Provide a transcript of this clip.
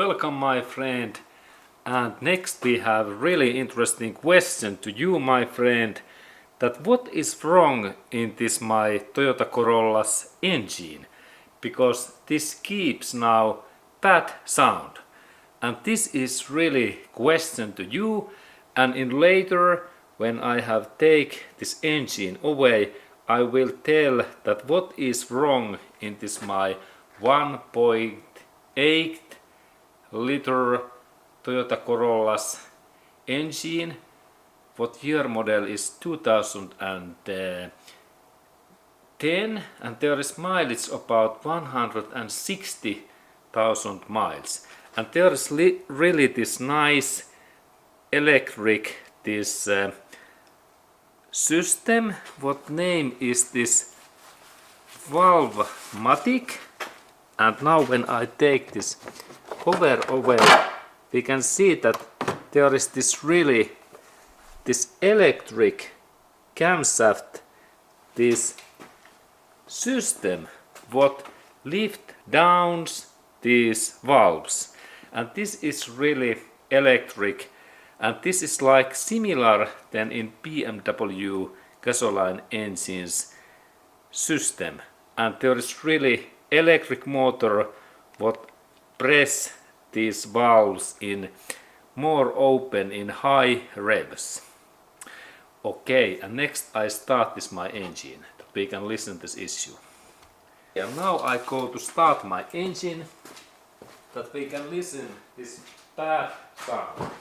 Welcome my friend, and next we have a really interesting question to you my friend, that what is wrong in this my Toyota Corolla's engine, because this keeps now bad sound. And this is really question to you, and in later when I have take this engine away, I will tell that what is wrong in this my 1.8 liter Toyota Corolla's engine. What year model is 2010, and there is mileage about 160,000 miles. And there is really this nice electric system. What name is this? Valve-matic. And now when I take this cover away, we can see that there is this electric camshaft, this system what lift downs these valves. And this is really electric, and this is like similar than in BMW gasoline engines system. And there is really electric motor what press these valves in more open in high revs. Okay, and next I start this my engine, that we can listen this issue. And now I go to start my engine, that we can listen this bad sound.